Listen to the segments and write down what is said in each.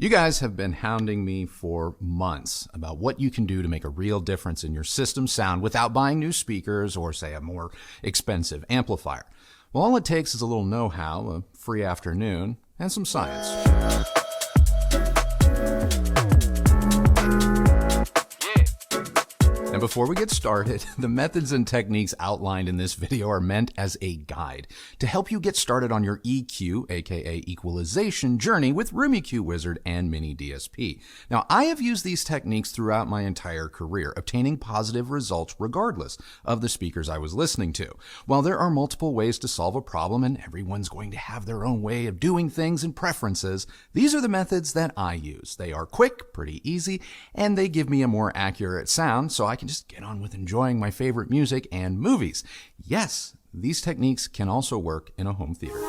You guys have been hounding me for months about what you can do to make a real difference in your system sound without buying new speakers or, say, a more expensive amplifier. Well, all it takes is a little know-how, a free afternoon, and some science. And before we get started, the methods and techniques outlined in this video are meant as a guide to help you get started on your EQ, aka equalization journey with Room EQ Wizard and MINIDSP. Now, I have used these techniques throughout my entire career, obtaining positive results regardless of the speakers I was listening to. While there are multiple ways to solve a problem and everyone's going to have their own way of doing things and preferences, these are the methods that I use. They are quick, pretty easy, and they give me a more accurate sound so I can just get on with enjoying my favorite music and movies. Yes, these techniques can also work in a home theater.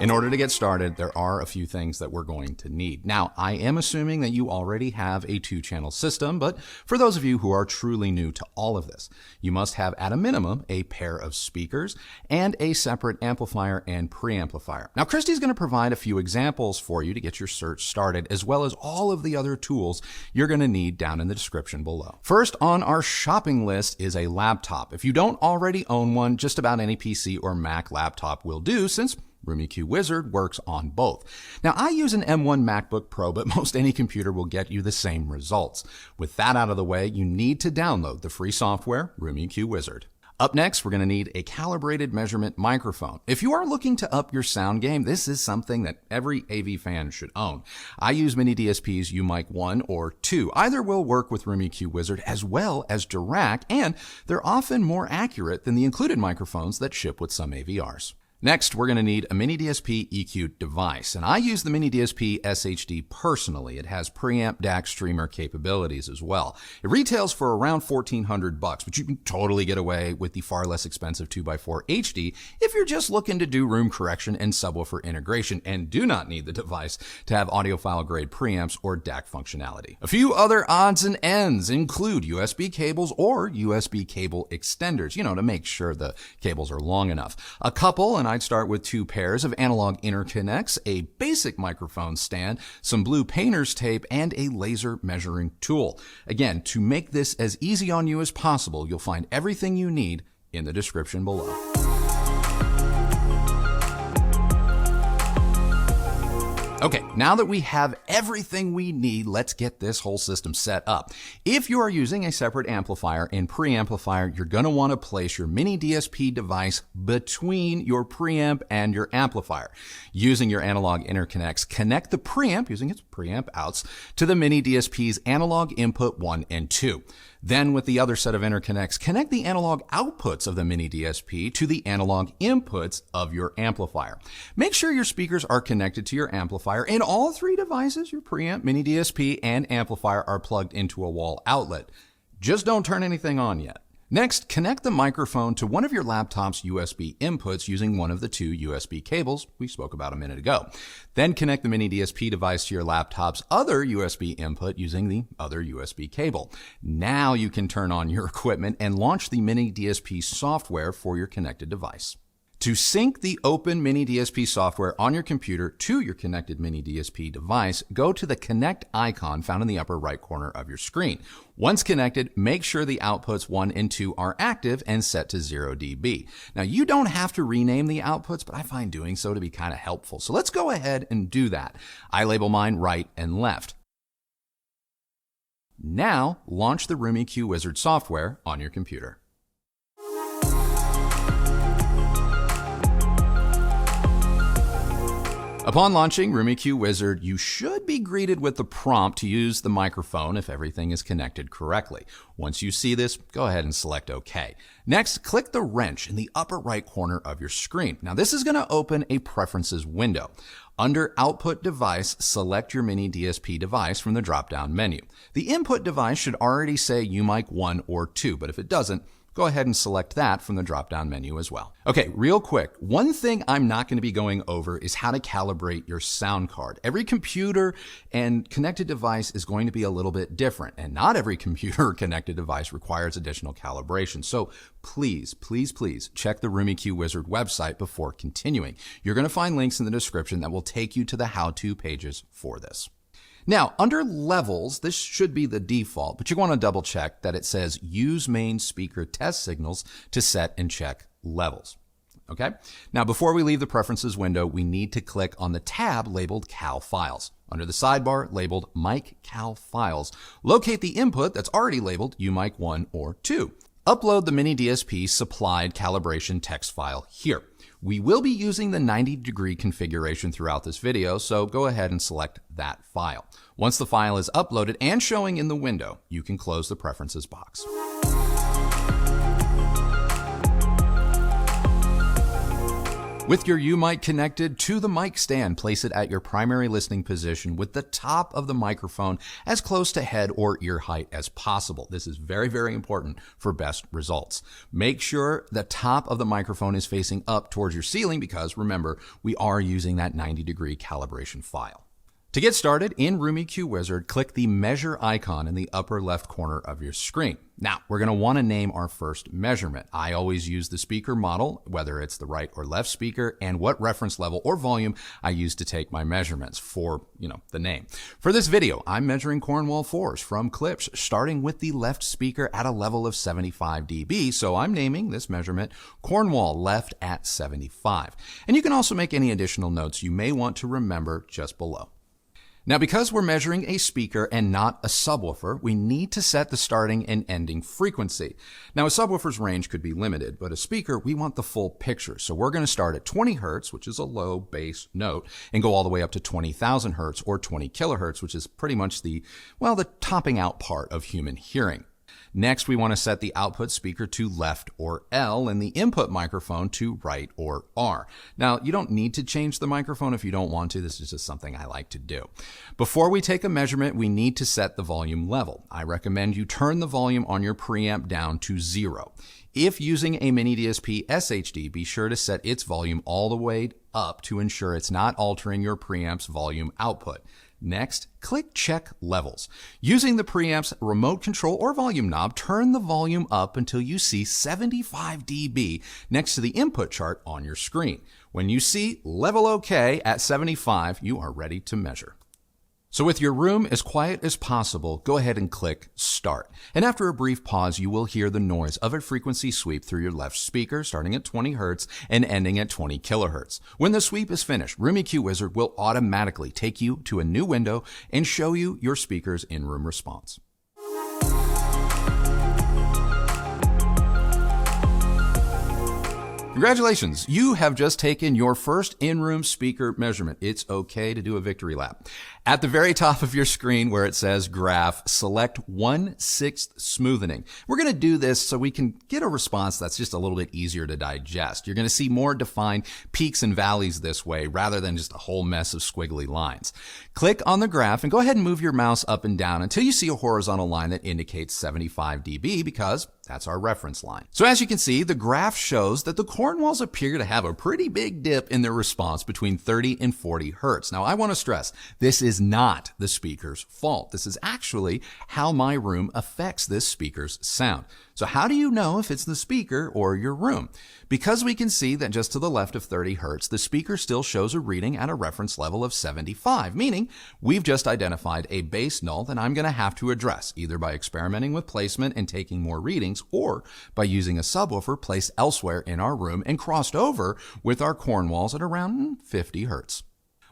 In order to get started, there are a few things that we're going to need. Now, I am assuming that you already have a 2-channel system, but for those of you who are truly new to all of this, you must have at a minimum a pair of speakers and a separate amplifier and preamplifier. Now, Kristi's going to provide a few examples for you to get your search started, as well as all of the other tools you're going to need down in the description below. First on our shopping list is a laptop. If you don't already own one, just about any PC or Mac laptop will do, since Room EQ Wizard works on both. Now, I use an M1 MacBook Pro, but most any computer will get you the same results. With that out of the way, you need to download the free software, Room EQ Wizard. Up next, we're going to need a calibrated measurement microphone. If you are looking to up your sound game, this is something that every AV fan should own. I use MINIDSP's UMIC 1 or 2. Either will work with Room EQ Wizard as well as Dirac, and they're often more accurate than the included microphones that ship with some AVRs. Next, we're going to need a MINIDSP EQ device, and I use the MINIDSP SHD personally. It has preamp DAC streamer capabilities as well. It retails for around $1,400, but you can totally get away with the far less expensive 2x4 HD if you're just looking to do room correction and subwoofer integration and do not need the device to have audiophile grade preamps or DAC functionality. A few other odds and ends include USB cables or USB cable extenders, to make sure the cables are long enough. A couple, and I'd start with 2 pairs of analog interconnects, a basic microphone stand, some blue painter's tape, and a laser measuring tool. Again, to make this as easy on you as possible, you'll find everything you need in the description below. Okay, now that we have everything we need, let's get this whole system set up. If you are using a separate amplifier and preamplifier, you're going to want to place your MINIDSP device between your preamp and your amplifier. Using your analog interconnects, connect the preamp, using its preamp outs, to the MINIDSP's analog input 1 and 2. Then with the other set of interconnects, connect the analog outputs of the MINIDSP to the analog inputs of your amplifier. Make sure your speakers are connected to your amplifier and all 3 devices, your preamp, MINIDSP, and amplifier, are plugged into a wall outlet. Just don't turn anything on yet. Next, connect the microphone to one of your laptop's USB inputs using one of the 2 USB cables we spoke about a minute ago. Then connect the MINIDSP device to your laptop's other USB input using the other USB cable. Now you can turn on your equipment and launch the MINIDSP software for your connected device. To sync the open MINIDSP software on your computer to your connected MINIDSP device, go to the Connect icon found in the upper right corner of your screen. Once connected, make sure the outputs 1 and 2 are active and set to 0 dB. Now, you don't have to rename the outputs, but I find doing so to be kind of helpful. So let's go ahead and do that. I label mine right and left. Now, launch the Room EQ Wizard software on your computer. Upon launching Room EQ Wizard, you should be greeted with the prompt to use the microphone if everything is connected correctly. Once you see this, go ahead and select OK. Next, click the wrench in the upper right corner of your screen. Now, this is going to open a preferences window. Under Output Device, select your MINIDSP device from the drop-down menu. The input device should already say UMIC 1 or 2, but if it doesn't, go ahead and select that from the drop-down menu as well. Okay, real quick, one thing I'm not going to be going over is how to calibrate your sound card. Every computer and connected device is going to be a little bit different, and not every computer or connected device requires additional calibration. So please, please, please check the Room EQ Wizard website before continuing. You're going to find links in the description that will take you to the how-to pages for this. Now, under levels, this should be the default, but you want to double check that it says use main speaker test signals to set and check levels. Okay? Now, before we leave the preferences window, we need to click on the tab labeled Cal Files. Under the sidebar labeled Mic Cal Files, locate the input that's already labeled UMIC 1 or 2. Upload the MINIDSP supplied calibration text file here. We will be using the 90-degree configuration throughout this video, so go ahead and select that file. Once the file is uploaded and showing in the window, you can close the preferences box. With your UMIC connected to the mic stand, place it at your primary listening position with the top of the microphone as close to head or ear height as possible. This is very, very important for best results. Make sure the top of the microphone is facing up towards your ceiling because, remember, we are using that 90-degree calibration file. To get started in Room EQ Wizard, click the measure icon in the upper left corner of your screen. Now, we're going to want to name our first measurement. I always use the speaker model, whether it's the right or left speaker, and what reference level or volume I use to take my measurements for, the name. For this video, I'm measuring Cornwall 4s from clips, starting with the left speaker at a level of 75 dB, so I'm naming this measurement Cornwall left at 75. And you can also make any additional notes you may want to remember just below. Now, because we're measuring a speaker and not a subwoofer, we need to set the starting and ending frequency. Now, a subwoofer's range could be limited, but a speaker, we want the full picture. So we're going to start at 20 hertz, which is a low bass note, and go all the way up to 20,000 hertz or 20 kilohertz, which is pretty much the topping out part of human hearing. Next, we want to set the output speaker to left or L and the input microphone to right or R. Now, you don't need to change the microphone if you don't want to. This is just something I like to do. Before we take a measurement, we need to set the volume level. I recommend you turn the volume on your preamp down to 0. If using a MINIDSP SHD, be sure to set its volume all the way up to ensure it's not altering your preamp's volume output. Next, click Check Levels. Using the preamp's remote control or volume knob, turn the volume up until you see 75 dB next to the input chart on your screen. When you see Level OK at 75, you are ready to measure. So with your room as quiet as possible, go ahead and click Start. And after a brief pause, you will hear the noise of a frequency sweep through your left speaker, starting at 20 hertz and ending at 20 kilohertz. When the sweep is finished, Room EQ Wizard will automatically take you to a new window and show you your speaker's in-room response. Congratulations, you have just taken your first in-room speaker measurement. It's okay to do a victory lap. At the very top of your screen where it says Graph, select 1/6 smoothing. We're going to do this so we can get a response that's just a little bit easier to digest. You're going to see more defined peaks and valleys this way rather than just a whole mess of squiggly lines. Click on the graph and go ahead and move your mouse up and down until you see a horizontal line that indicates 75 dB because that's our reference line. So as you can see, the graph shows that the Cornwalls appear to have a pretty big dip in their response between 30 and 40 hertz. Now, I want to stress, this is not the speaker's fault. This is actually how my room affects this speaker's sound. So how do you know if it's the speaker or your room? Because we can see that just to the left of 30 hertz, the speaker still shows a reading at a reference level of 75, meaning we've just identified a bass null that I'm going to have to address, either by experimenting with placement and taking more readings, or by using a subwoofer placed elsewhere in our room and crossed over with our Cornwalls at around 50 hertz.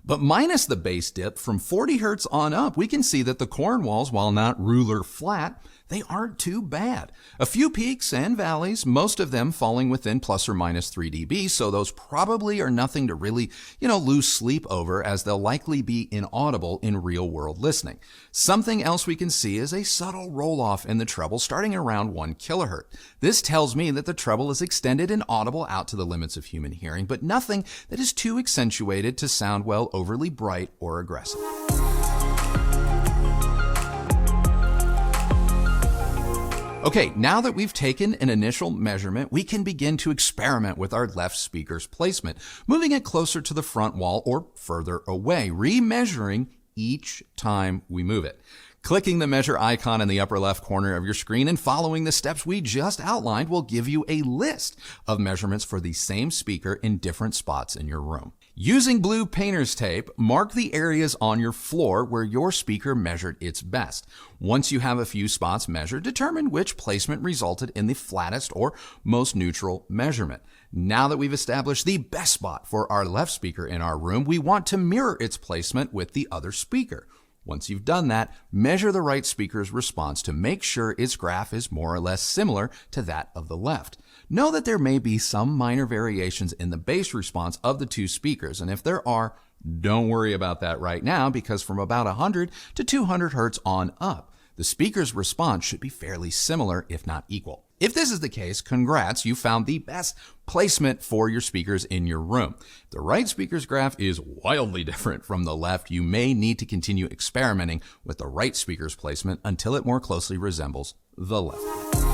But minus the bass dip from 40 hertz on up, we can see that the Cornwalls, while not ruler flat, they aren't too bad. A few peaks and valleys, most of them falling within plus or minus 3 dB, so those probably are nothing to really, lose sleep over, as they'll likely be inaudible in real-world listening. Something else we can see is a subtle roll-off in the treble starting around 1 kilohertz. This tells me that the treble is extended and audible out to the limits of human hearing, but nothing that is too accentuated to sound overly bright or aggressive. Okay, now that we've taken an initial measurement, we can begin to experiment with our left speaker's placement, moving it closer to the front wall or further away, remeasuring each time we move it. Clicking the measure icon in the upper left corner of your screen and following the steps we just outlined will give you a list of measurements for the same speaker in different spots in your room. Using blue painter's tape, mark the areas on your floor where your speaker measured its best. Once you have a few spots measured, determine which placement resulted in the flattest or most neutral measurement. Now that we've established the best spot for our left speaker in our room, we want to mirror its placement with the other speaker. Once you've done that, measure the right speaker's response to make sure its graph is more or less similar to that of the left. Know that there may be some minor variations in the bass response of the two speakers, and if there are, don't worry about that right now because from about 100 to 200 hertz on up, the speaker's response should be fairly similar, if not equal. If this is the case, congrats, you found the best placement for your speakers in your room. If the right speaker's graph is wildly different from the left, you may need to continue experimenting with the right speaker's placement until it more closely resembles the left.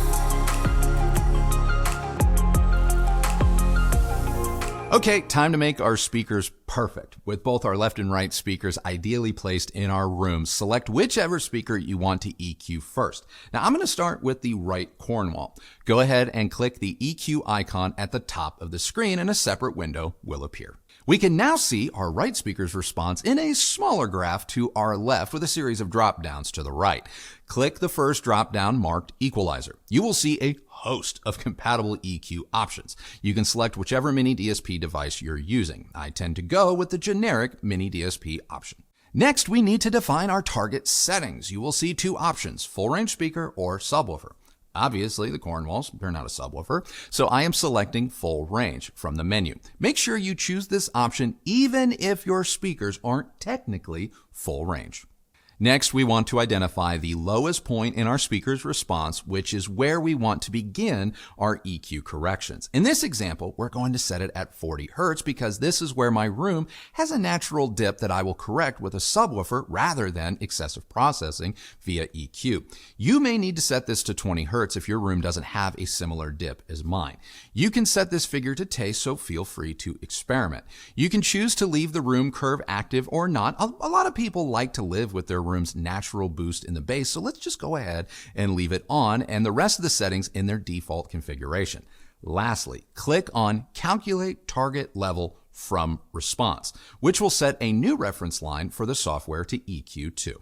Okay, time to make our speakers perfect. With both our left and right speakers ideally placed in our room, select whichever speaker you want to EQ first. Now I'm going to start with the right cornwall. Go ahead and click the EQ icon at the top of the screen and a separate window will appear. We can now see our right speaker's response in a smaller graph to our left with a series of drop downs to the right. Click the first drop down marked equalizer. You will see a host of compatible EQ options. You can select whichever MINIDSP device you're using. I tend to go with the generic MINIDSP option. Next, we need to define our target settings. You will see two options, full range speaker or subwoofer. Obviously, the Cornwalls, they're not a subwoofer, so I am selecting full range from the menu. Make sure you choose this option even if your speakers aren't technically full range. Next, we want to identify the lowest point in our speaker's response, which is where we want to begin our EQ corrections. In this example, we're going to set it at 40 hertz because this is where my room has a natural dip that I will correct with a subwoofer rather than excessive processing via EQ. You may need to set this to 20 hertz if your room doesn't have a similar dip as mine. You can set this figure to taste, so feel free to experiment. You can choose to leave the room curve active or not. A lot of people like to live with their room's natural boost in the bass, so let's just go ahead and leave it on and the rest of the settings in their default configuration. Lastly, click on Calculate Target Level from Response, which will set a new reference line for the software to EQ to.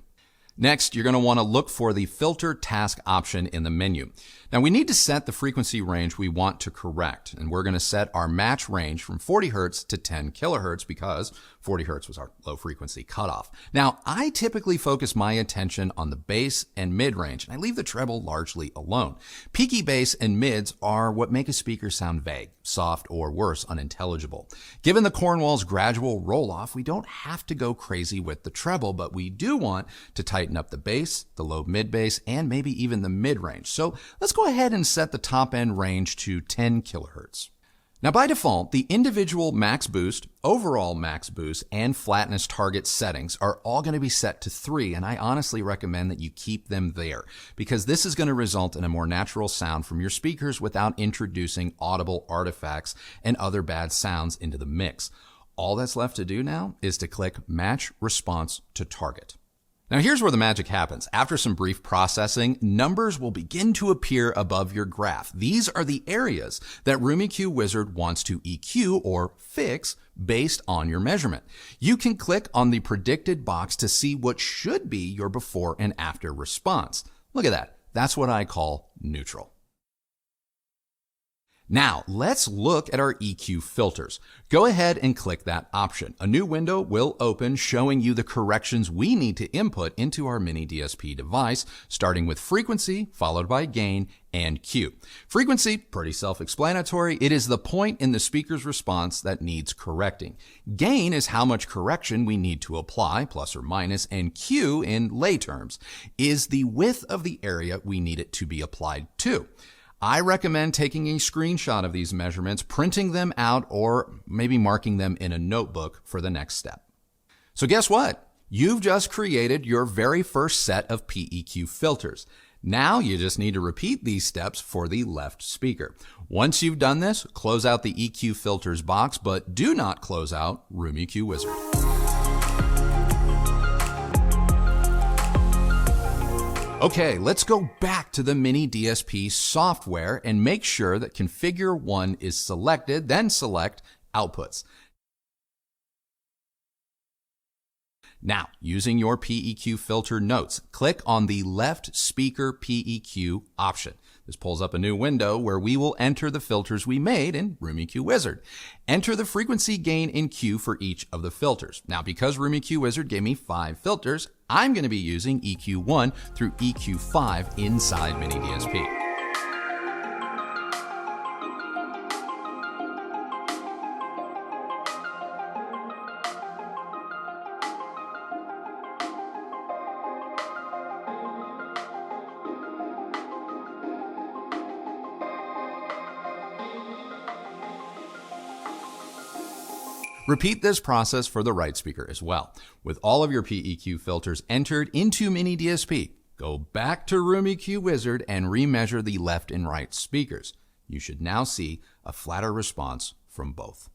Next, you're going to want to look for the Filter Task option in the menu. Now, we need to set the frequency range we want to correct, and we're going to set our match range from 40 hertz to 10 kilohertz because 40 hertz was our low frequency cutoff. Now, I typically focus my attention on the bass and mid range, and I leave the treble largely alone. Peaky bass and mids are what make a speaker sound vague, soft, or worse, unintelligible. Given the Cornwall's gradual roll-off, we don't have to go crazy with the treble, but we do want to tighten up the bass, the low mid bass, and maybe even the mid range. So let's go ahead and set the top end range to 10 kilohertz. Now by default, the individual max boost, overall max boost, and flatness target settings are all going to be set to 3, and I honestly recommend that you keep them there because this is going to result in a more natural sound from your speakers without introducing audible artifacts and other bad sounds into the mix. All that's left to do now is to click Match Response to Target. Now here's where the magic happens. After some brief processing, numbers will begin to appear above your graph. These are the areas that Room EQ Wizard wants to EQ or fix based on your measurement. You can click on the predicted box to see what should be your before and after response. Look at that. That's what I call neutral. Now, let's look at our EQ filters. Go ahead and click that option. A new window will open showing you the corrections we need to input into our MINIDSP device, starting with frequency, followed by gain, and Q. Frequency, pretty self-explanatory. It is the point in the speaker's response that needs correcting. Gain is how much correction we need to apply, plus or minus, and Q, in lay terms, is the width of the area we need it to be applied to. I recommend taking a screenshot of these measurements, printing them out, or maybe marking them in a notebook for the next step. So guess what? You've just created your very first set of PEQ filters. Now you just need to repeat these steps for the left speaker. Once you've done this, close out the EQ filters box, but do not close out Room EQ Wizard. Okay, let's go back to the MINIDSP software and make sure that Configure 1 is selected, then select Outputs. Now, using your PEQ filter notes, click on the left speaker PEQ option. This pulls up a new window where we will enter the filters we made in Room EQ Wizard. Enter the frequency gain in Q for each of the filters. Now, because Room EQ Wizard gave me 5 filters, I'm going to be using EQ1 through EQ5 inside MINIDSP. Repeat this process for the right speaker as well. With all of your PEQ filters entered into MINIDSP, go back to Room EQ Wizard and remeasure the left and right speakers. You should now see a flatter response from both.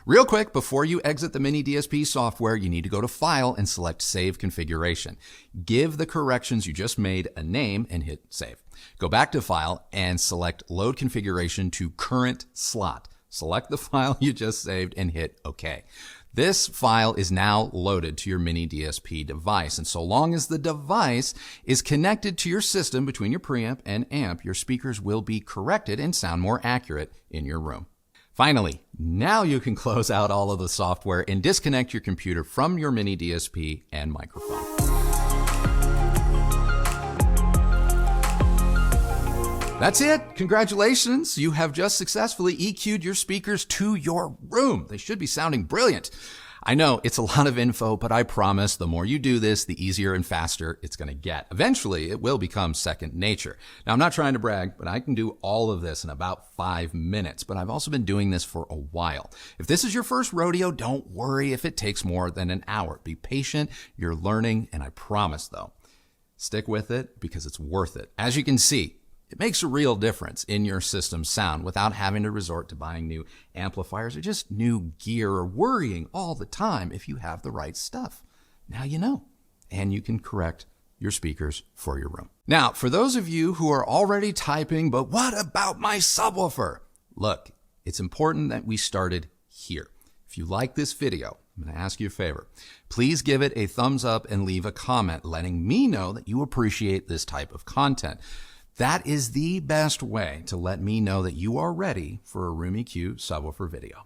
Real quick, before you exit the MINIDSP software, you need to go to File and select Save Configuration. Give the corrections you just made a name and hit Save. Go back to File and select Load Configuration to Current Slot. Select the file you just saved and hit OK. This file is now loaded to your MINIDSP device, and so long as the device is connected to your system between your preamp and amp, your speakers will be corrected and sound more accurate in your room. Finally, now you can close out all of the software and disconnect your computer from your MINIDSP and microphone. That's it. Congratulations. You have just successfully EQ'd your speakers to your room. They should be sounding brilliant. I know it's a lot of info, but I promise the more you do this, the easier and faster it's going to get. Eventually, it will become second nature. Now, I'm not trying to brag, but I can do all of this in about 5 minutes, but I've also been doing this for a while. If this is your first rodeo, don't worry if it takes more than an hour. Be patient, you're learning, and I promise though, stick with it because it's worth it. As you can see, it makes a real difference in your system's sound without having to resort to buying new amplifiers or just new gear or worrying all the time if you have the right stuff. Now you know, and you can correct your speakers for your room. Now, for those of you who are already typing, but what about my subwoofer? Look, it's important that we started here. If you like this video, I'm going to ask you a favor. Please give it a thumbs up and leave a comment letting me know that you appreciate this type of content. That is the best way to let me know that you are ready for a Room EQ subwoofer video.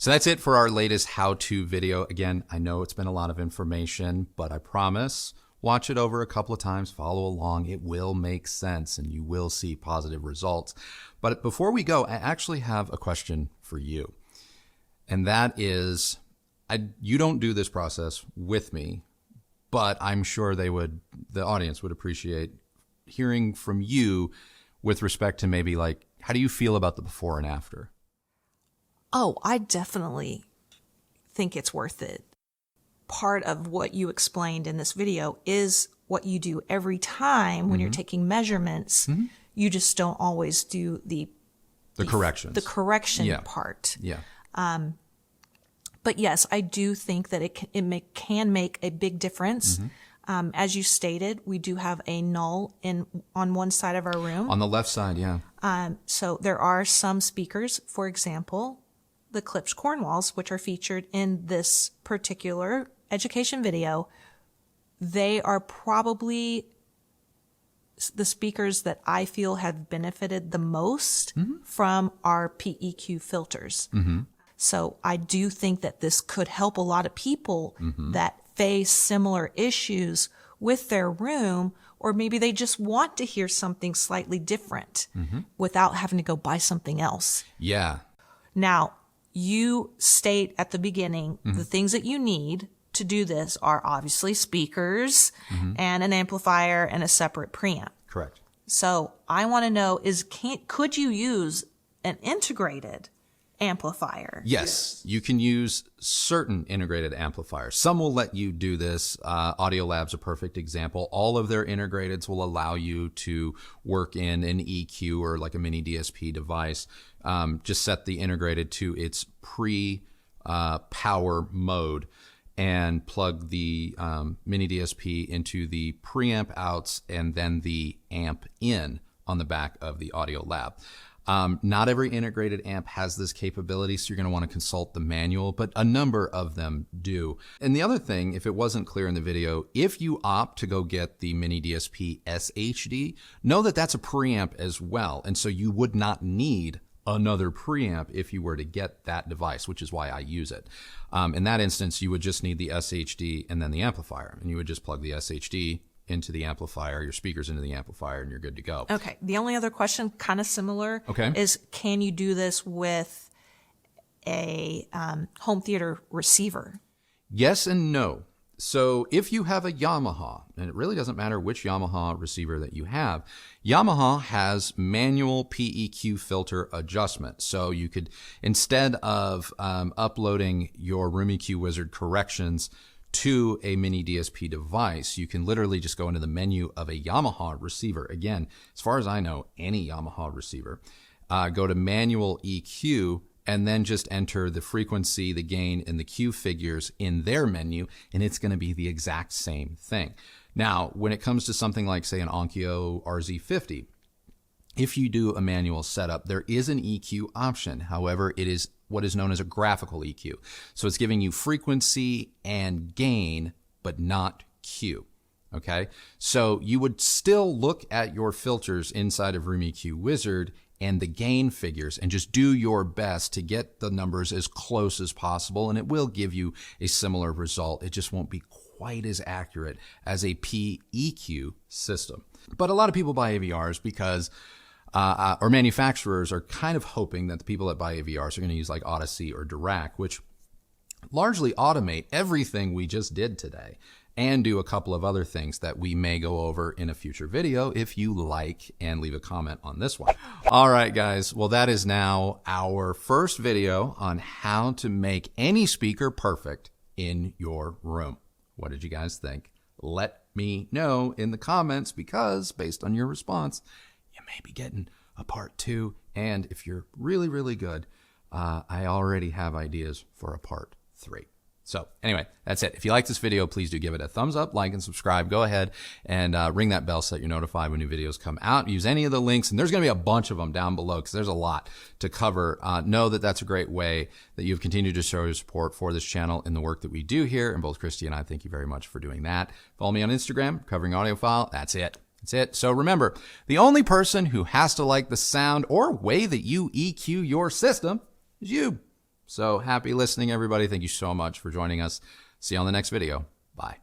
So that's it for our latest how-to video. Again, I know it's been a lot of information, but I promise, watch it over a couple of times, follow along. It will make sense and you will see positive results. But before we go, I actually have a question for you. And that is, you don't do this process with me, but I'm sure the audience would appreciate hearing from you with respect to maybe like, how do you feel about the before and after? Oh, I definitely think it's worth it. Part of what you explained in this video is what you do every time when you're taking measurements. You just don't always do the corrections. The correction part. Yeah. But yes, I do think that it can make a big difference. As you stated, we do have a null on one side of our room. On the left side, yeah. So there are some speakers, for example, the Klipsch Cornwalls, which are featured in this particular education video. They are probably the speakers that I feel have benefited the most from our PEQ filters. So I do think that this could help a lot of people that face similar issues with their room, or maybe they just want to hear something slightly different without having to go buy something else. Yeah. Now, you state at the beginning the things that you need to do this are obviously speakers and an amplifier and a separate preamp. Correct. So I want to know could you use an integrated amplifier. Yes, you can use certain integrated amplifiers. Some will let you do this. Audiolab's a perfect example. All of their integrateds will allow you to work in an EQ or like a mini DSP device. Just set the integrated to its pre-power mode and plug the mini DSP into the preamp outs and then the amp in on the back of the Audiolab. Not every integrated amp has this capability, so you're going to want to consult the manual, but a number of them do. And the other thing, if it wasn't clear in the video, if you opt to go get the Mini DSP SHD, know that that's a preamp as well. And so you would not need another preamp if you were to get that device, which is why I use it. In that instance, you would just need the SHD and then the amplifier, and you would just plug the SHD into the amplifier, your speakers into the amplifier, and you're good to go. Okay. The only other question, kind of similar, is can you do this with a home theater receiver? Yes and no. So if you have a Yamaha, and it really doesn't matter which Yamaha receiver that you have, Yamaha has manual PEQ filter adjustment. So you could, instead of uploading your Room EQ Wizard corrections to a mini DSP device, you can literally just go into the menu of a Yamaha receiver. Again, as far as I know, any Yamaha receiver, go to manual EQ and then just enter the frequency, the gain, and the Q figures in their menu, and it's going to be the exact same thing. Now, when it comes to something like, say, an Onkyo RZ50, if you do a manual setup, there is an EQ option. However, it is what is known as a graphical EQ. So it's giving you frequency and gain, but not Q. Okay? So you would still look at your filters inside of Room EQ Wizard and the gain figures and just do your best to get the numbers as close as possible, and it will give you a similar result. It just won't be quite as accurate as a PEQ system. But a lot of people buy AVRs because or manufacturers are kind of hoping that the people that buy AVRs are going to use like Odyssey or Dirac, which largely automate everything we just did today and do a couple of other things that we may go over in a future video if you like and leave a comment on this one. All right, guys. Well, that is now our first video on how to make any speaker perfect in your room. What did you guys think? Let me know in the comments, because based on your response, you may be getting a part 2. And if you're really, really good, I already have ideas for a part 3. So anyway, that's it. If you like this video, please do give it a thumbs up, like, and subscribe. Go ahead and ring that bell so that you're notified when new videos come out. Use any of the links, and there's going to be a bunch of them down below because there's a lot to cover. Know that that's a great way that you've continued to show your support for this channel and the work that we do here. And both Kristi and I thank you very much for doing that. Follow me on Instagram, Covering Audiophile. That's it. That's it. So remember, the only person who has to like the sound or way that you EQ your system is you. So happy listening, everybody. Thank you so much for joining us. See you on the next video. Bye.